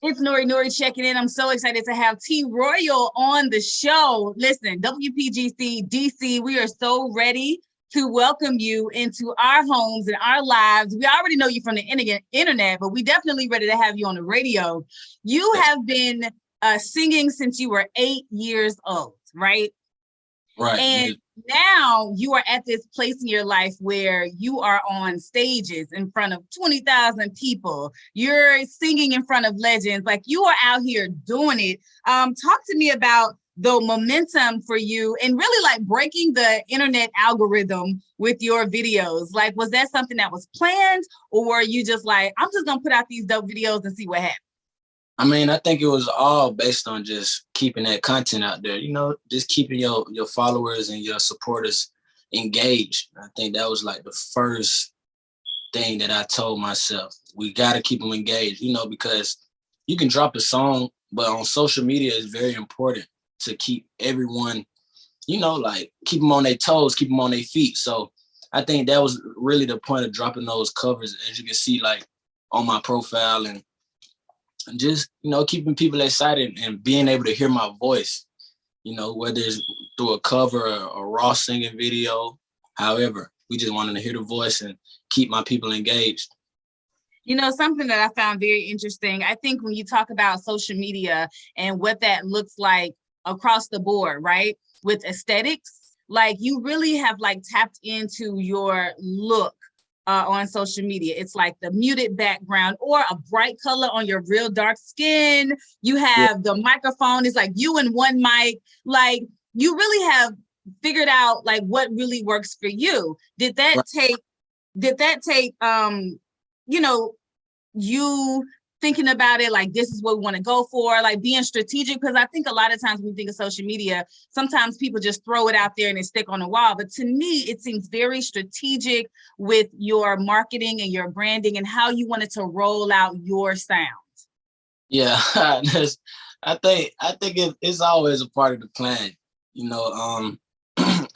It's Nori checking in. I'm so excited to have T Royal on the show. Listen, WPGC DC, we are so ready to welcome you into our homes and our lives. We already know you from the internet, but we definitely ready to have you on the radio. You have been singing since you were 8 years old, right? Right. And now you are at this place in your life where you are on stages in front of 20,000 people. You're singing in front of legends. Like, you are out here doing it. Talk to me about the momentum for you and really like breaking the internet algorithm with your videos. Like, was that something that was planned, or were you just like, I'm just gonna put out these dope videos and see what happens? I mean, I think it was all based on just keeping that content out there, just keeping your followers and your supporters engaged. I think that was like the first thing that I told myself. We got to keep them engaged, because you can drop a song, but on social media it's very important to keep everyone, like keep them on their toes, keep them on their feet. So I think that was really the point of dropping those covers, as you can see, like on my profile, and just, keeping people excited and being able to hear my voice, whether it's through a cover or a raw singing video. However, we just wanted to hear the voice and keep my people engaged. Something that I found very interesting, I think when you talk about social media and what that looks like across the board, right? With aesthetics, like you really have like tapped into your look on social media. It's like the muted background or a bright color on your real dark skin. You have the microphone. It's like you and one mic. Like, you really have figured out like what really works for you. Did that take you thinking about it like, this is what we want to go for, like being strategic? Because I think a lot of times when we think of social media, sometimes people just throw it out there and it stick on the wall. But to me, it seems very strategic with your marketing and your branding and how you wanted to roll out your sound. Yeah, I think it's always a part of the plan.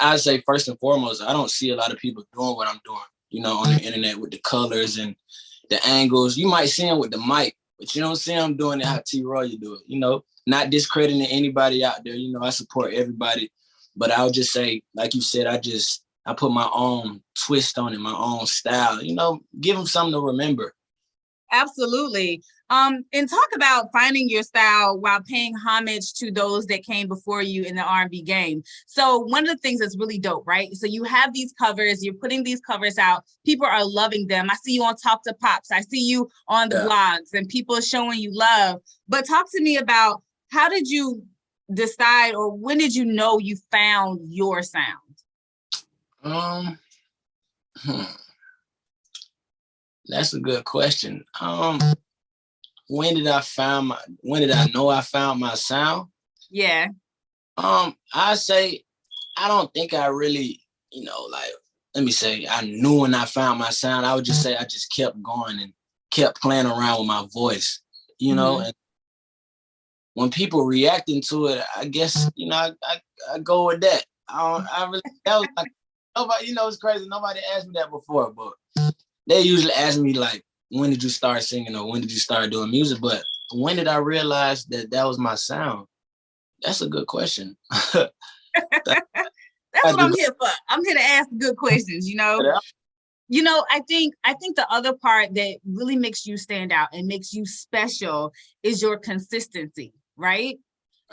I'd say first and foremost, I don't see a lot of people doing what I'm doing, on the internet with the colors and the angles. You might see them with the mic, but you don't see them doing it how T Royal do it, not discrediting anybody out there. I support everybody, but I would just say, like you said, I put my own twist on it, my own style, give them something to remember. Absolutely. And talk about finding your style while paying homage to those that came before you in the R&B game. So one of the things that's really dope, right? So you have these covers, you're putting these covers out. People are loving them. I see you on Talk to Pops. I see you on the blogs and people are showing you love. But talk to me about, how did you decide, or when did you know you found your sound? That's a good question. When did I know I found my sound? Yeah. I say, I don't think I really, let me say, I knew when I found my sound. I would just say I just kept going and kept playing around with my voice, and when people reacting to it, I guess, I go with that. That was like, nobody, it's crazy. Nobody asked me that before, but they usually ask me like, when did you start singing, or when did you start doing music? But when did I realize that was my sound? That's a good question. That's what I'm here for. I'm here to ask good questions, I think the other part that really makes you stand out and makes you special is your consistency, right?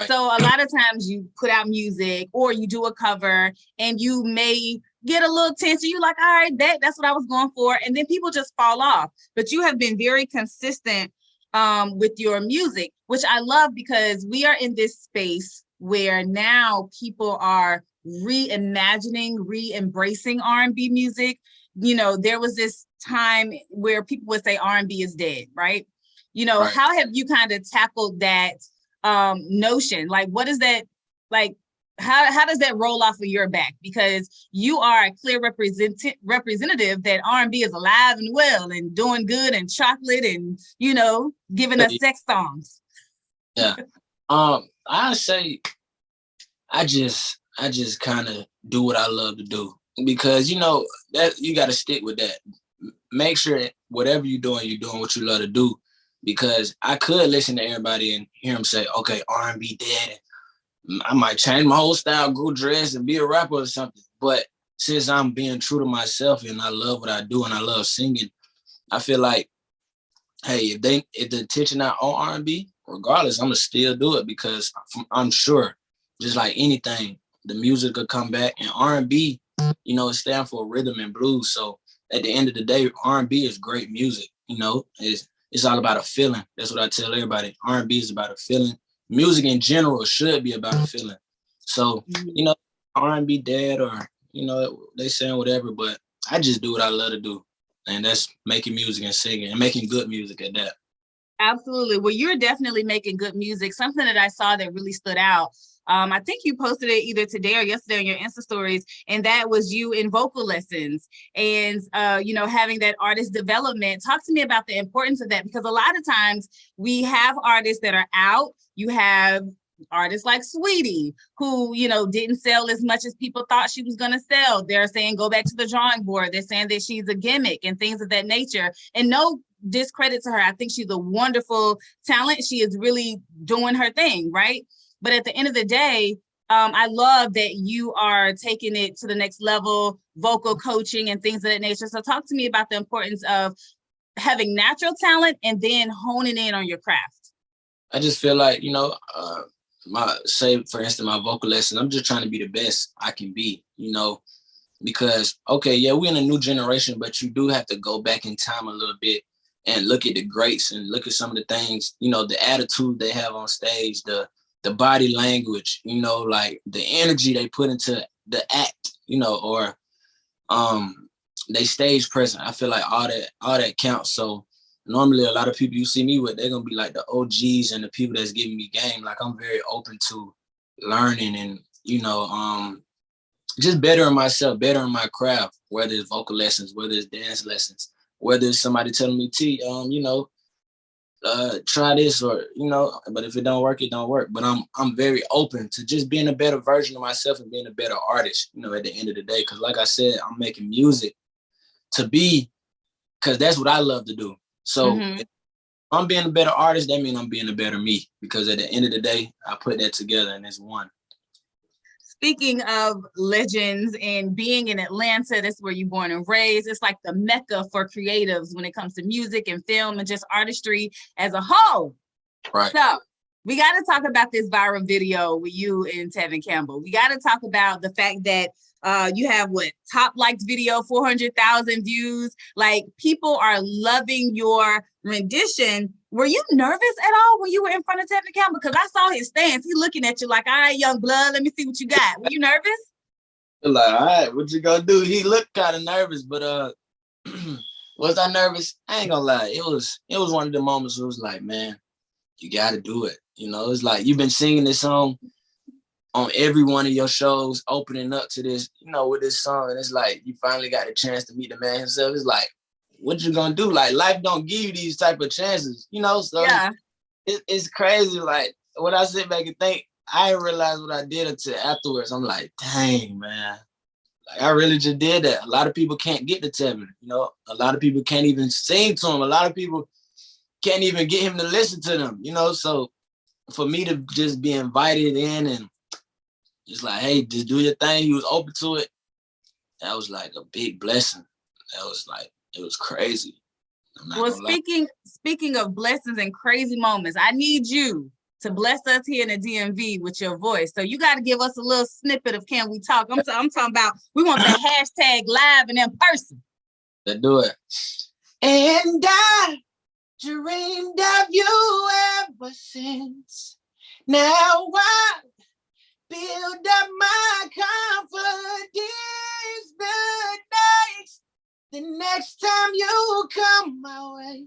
So a lot of times you put out music or you do a cover and you may get a little tension. You're like, all right, that's what I was going for. And then people just fall off. But you have been very consistent with your music, which I love, because we are in this space where now people are reimagining, re-embracing R&B music. There was this time where people would say R&B is dead, right? How have you kind of tackled that notion? Like, what is that, like, how does that roll off of your back? Because you are a clear representative that R&B is alive and well and doing good and chocolate and, giving us sex songs. Yeah. I say I just kind of do what I love to do, because, that you got to stick with that. Make sure that whatever you're doing what you love to do. because I could listen to everybody and hear them say, okay, R&B dead. I might change my whole style, go dress and be a rapper or something. But since I'm being true to myself and I love what I do and I love singing, I feel like, hey, if the attention not on R&B, regardless, I'm gonna still do it because I'm sure, just like anything, the music will come back. And R&B, you know, it stands for rhythm and blues. So at the end of the day, R&B is great music. You know, it's all about a feeling. That's what I tell everybody. R&B is about a feeling. Music in general should be about a feeling. So, you know, R&B dead, or, you know, they saying whatever, but I just do what I love to do. And that's making music and singing and making good music at that. Absolutely. Well, you're definitely making good music. Something that I saw that really stood out. I think you posted it either today or yesterday on your Insta stories, and that was you in vocal lessons and, you know, having that artist development. Talk to me about the importance of that, because a lot of times we have artists that are out. You have artists like Sweetie, who, you know, didn't sell as much as people thought she was going to sell. They're saying go back to the drawing board. They're saying that she's a gimmick and things of that nature. And no discredit to her. I think she's a wonderful talent. She is really doing her thing, right? But at the end of the day, I love that you are taking it to the next level, vocal coaching and things of that nature. So talk to me about the importance of having natural talent and then honing in on your craft. I just feel like, you know, for instance, my vocal lessons, I'm just trying to be the best I can be, you know, because, okay, yeah, we're in a new generation, but you do have to go back in time a little bit and look at the greats and look at some of the things, you know, the attitude they have on stage, the body language, you know, like the energy they put into the act, you know, or they stage presence. I feel like all that counts. So normally a lot of people you see me with, they're gonna be like the OGs and the people that's giving me game. Like I'm very open to learning and, you know, just bettering myself, bettering my craft, whether it's vocal lessons, whether it's dance lessons, whether it's somebody telling me, T, you know, try this, or, you know, but if it don't work, it don't work. But I'm very open to just being a better version of myself and being a better artist, you know, at the end of the day. Cause like I said, I'm making music cause that's what I love to do. So if I'm being a better artist, that means I'm being a better me, because at the end of the day, I put that together and it's one. Speaking of legends and being in Atlanta, that's where you're born and raised. It's like the mecca for creatives when it comes to music and film and just artistry as a whole. Right. So we got to talk about this viral video with you and Tevin Campbell. We got to talk about the fact that you have top liked video, 400,000 views. Like, people are loving your rendition. Were you nervous at all when you were in front of Tevin Campbell? Because I saw his stance. He looking at you like, all right, young blood, let me see what you got. Were you nervous? Like, all right, what you gonna do? He looked kind of nervous, but was I nervous? I ain't gonna lie. It was one of the moments where it was like, man, you gotta do it. You know, it's like you've been singing this song on every one of your shows, opening up to this, you know, with this song, and it's like you finally got a chance to meet the man himself. It's like, what you gonna do? Like, life don't give you these type of chances, you know. So yeah, it's crazy. Like, when I sit back and think, I didn't realize what I did until afterwards. I'm like, dang, man, like, I really just did that. A lot of people can't get to Tevin, you know. A lot of people can't even sing to him. A lot of people can't even get him to listen to them, you know. So for me to just be invited in and just like, hey, just do your thing, he was open to it. That was like a big blessing. That was like, it was crazy. Well, speaking of blessings and crazy moments, I need you to bless us here in the DMV with your voice. So you got to give us a little snippet of Can We Talk? I'm talking about, we want the hashtag live and in person. Let's do it. And I dreamed of you ever since. Now I build up my confidence the next time you come my way.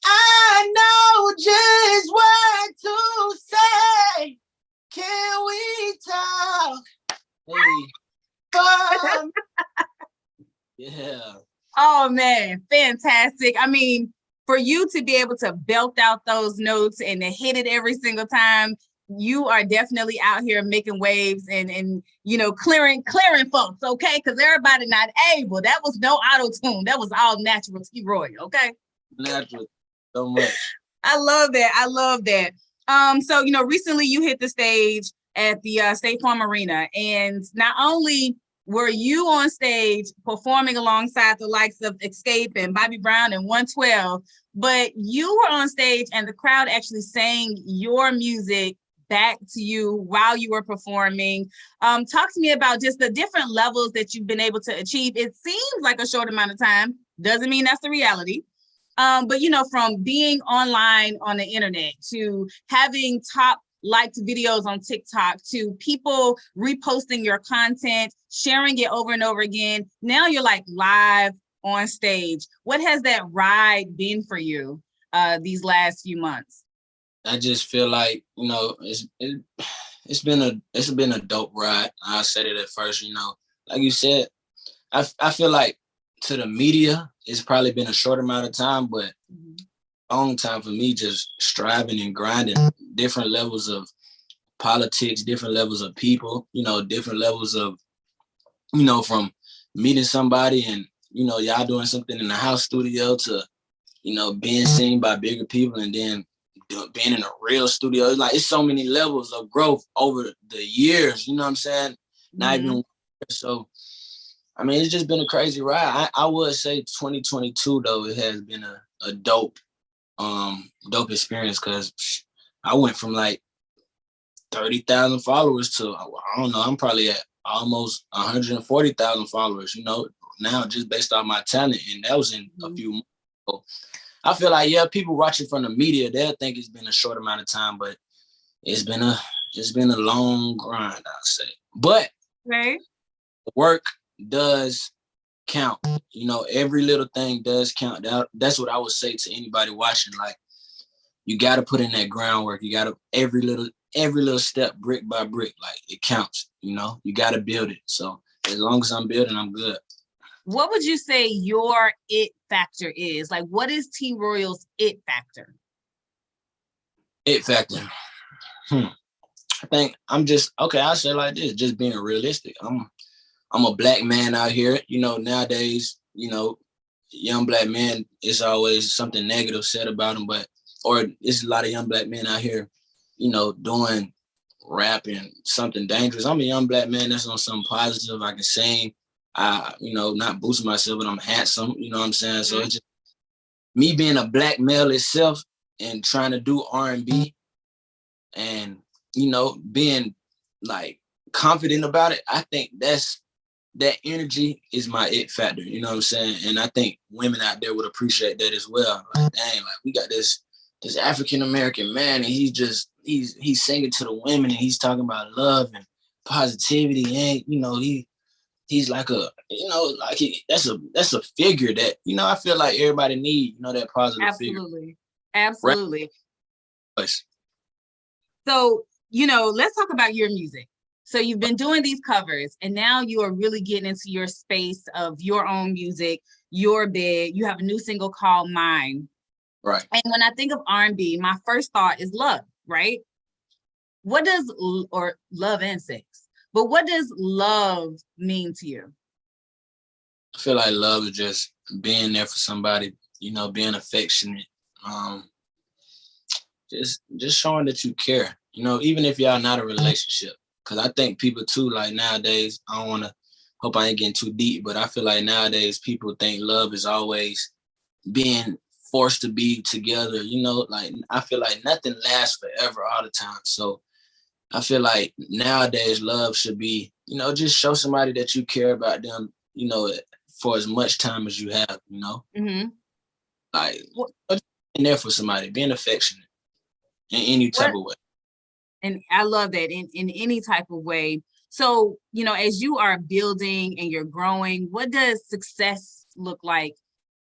I know just what to say. Can we talk? Hey. Yeah. Oh man, fantastic. I mean, for you to be able to belt out those notes and to hit it every single time, you are definitely out here making waves and you know, clearing folks, okay? Because everybody not able. That was no auto-tune. That was all natural T. Roy, okay? Natural, so much. I love that. I love that. So, recently you hit the stage at the State Farm Arena, and not only were you on stage performing alongside the likes of Escape and Bobby Brown and 112, but you were on stage and the crowd actually sang your music back to you while you were performing. Talk to me about just the different levels that you've been able to achieve. It seems like a short amount of time. Doesn't mean that's the reality. But from being online on the internet to having top liked videos on TikTok to people reposting your content, sharing it over and over again. Now you're like live on stage. What has that ride been for you these last few months? I just feel like, it's been a dope ride. I said it at first, like you said, I feel like to the media, it's probably been a short amount of time, but long time for me, just striving and grinding, different levels of politics, different levels of people, different levels of, from meeting somebody and, y'all doing something in the house studio to, being seen by bigger people and then being in a real studio. It's so many levels of growth over the years, you know what I'm saying? Not even so. I mean, it's just been a crazy ride. I would say 2022 though, it has been a dope experience because I went from like 30,000 followers to, I don't know, I'm probably at almost 140,000 followers, now just based on my talent. And that was in a few months ago. I feel like, people watching from the media, they'll think it's been a short amount of time, but it's been a long grind, I'd say. But work does count. Every little thing does count. That's what I would say to anybody watching. Like, you got to put in that groundwork. You got to every little step, brick by brick. Like, it counts. You got to build it. So as long as I'm building, I'm good. What would you say your it factor is? Like, what is T Royal's it factor? It factor. I think I'm just okay. I'll say it like this: just being realistic. I'm a black man out here. Nowadays, young black men, it's always something negative said about them, or it's a lot of young black men out here, doing rap and something dangerous. I'm a young black man that's on something positive. I can sing. Not boosting myself, but I'm handsome. You know what I'm saying? So it's just me being a black male itself and trying to do R&B and, being like confident about it. I think that energy is my it factor. You know what I'm saying? And I think women out there would appreciate that as well. Like, dang, like we got this African-American man and he's singing to the women and he's talking about love and positivity. And, he's like that's a figure that, I feel like everybody needs, that positive figure. Absolutely. Right? So, let's talk about your music. So you've been doing these covers and now you are really getting into your space of your own music, your bed. You have a new single called Mine. Right. And when I think of R&B, my first thought is love, right? What does, or love and sex, but what does love mean to you? I feel like love is just being there for somebody, being affectionate, just showing that you care, even if y'all not a relationship. Because I think people too, like nowadays, I don't want to, hope I ain't getting too deep, but I feel like nowadays people think love is always being forced to be together, like I feel like nothing lasts forever all the time. So I feel like nowadays love should be, just show somebody that you care about them, for as much time as you have, like being there for somebody, being affectionate in any type of way. And I love that in any type of way. So, as you are building and you're growing, what does success look like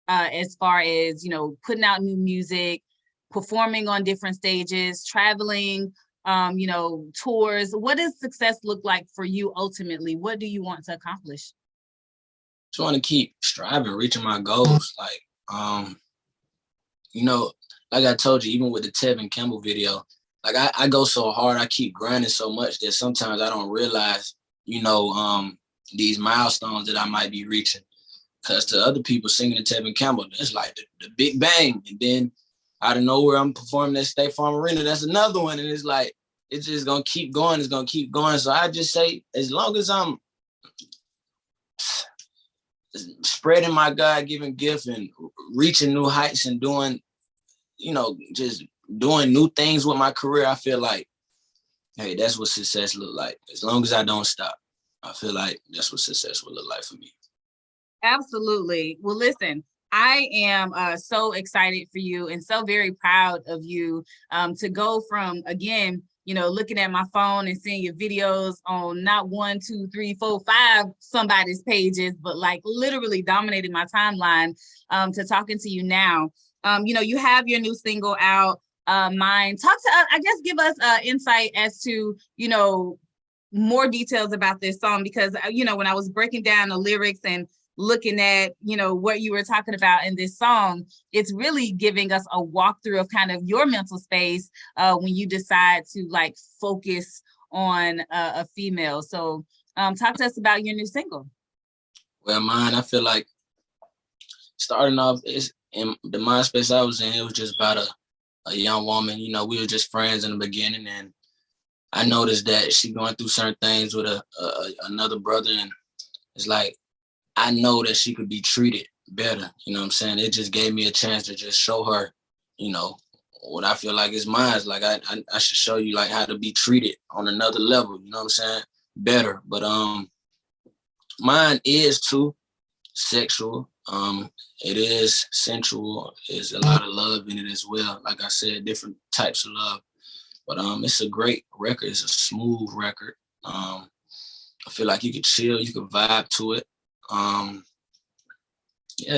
as far as, putting out new music, performing on different stages, traveling, tours? What does success look like for you ultimately? What do you want to accomplish? Just want to keep striving, reaching my goals. Like, like I told you, even with the Tevin Campbell video, like I go so hard, I keep grinding so much that sometimes I don't realize, these milestones that I might be reaching. Because to other people singing to Tevin Campbell, it's like the big bang. And then out of nowhere, I'm performing at State Farm Arena. That's another one. And it's like, it's just going to keep going. It's going to keep going. So I just say, as long as I'm spreading my God-given gift and reaching new heights and doing, you know, just doing new things with my career, I feel like, hey, that's what success look like. As long as I don't stop, I feel like that's what success will look like for me. Absolutely. Well, listen, I am so excited for you and so very proud of you to go from, again, you know, looking at my phone and seeing your videos on not 1, 2, 3, 4, 5 somebody's pages, but like literally dominating my timeline to talking to you now. You know, you have your new single out, Mine. Talk to us, I guess, give us insight as to, you know, more details about this song, because, you know, when I was breaking down the lyrics and looking at, you know, what you were talking about in this song, it's really giving us a walkthrough of kind of your mental space when you decide to like focus on a female. So talk to us about your new single. Well, Mine, I feel like starting off is in the mind space I was in, it was just about a young woman. You know, we were just friends in the beginning, and I noticed that she going through certain things with another brother, and it's like, I know that she could be treated better. You know what I'm saying? It just gave me a chance to just show her, you know, what I feel like is mine. Like I should show you like how to be treated on another level. You know what I'm saying? Better. But mine is too sexual. It is sensual. There's a lot of love in it as well. Like I said, different types of love. But it's a great record. It's a smooth record. I feel like you could chill, you could vibe to it. Yeah,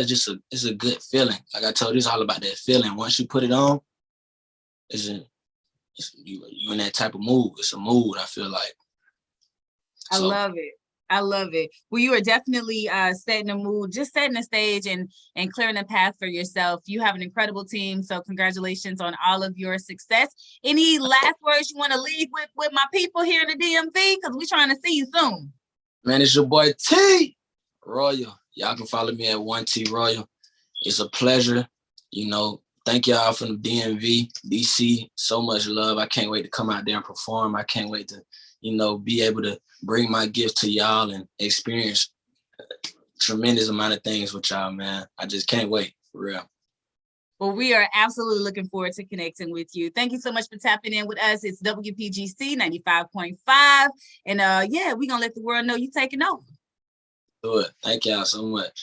it's a good feeling. Like I told you, it's all about that feeling. Once you put it on, you in that type of mood. It's a mood, I feel like. I love it. I love it. Well, you are definitely setting the mood, just setting the stage and clearing the path for yourself. You have an incredible team, so congratulations on all of your success. Any last words you want to leave with my people here in the DMV? Because we're trying to see you soon. Man, it's your boy T Royal. Y'all can follow me at 1T Royal. It's a pleasure. You know, thank y'all from the DMV, DC. So much love. I can't wait to come out there and perform. I can't wait to, you know, be able to bring my gift to y'all and experience a tremendous amount of things with y'all, man. I just can't wait, for real. Well, we are absolutely looking forward to connecting with you. Thank you so much for tapping in with us. It's WPGC 95.5. And yeah, we're going to let the world know you're taking over. Do it. Thank y'all so much.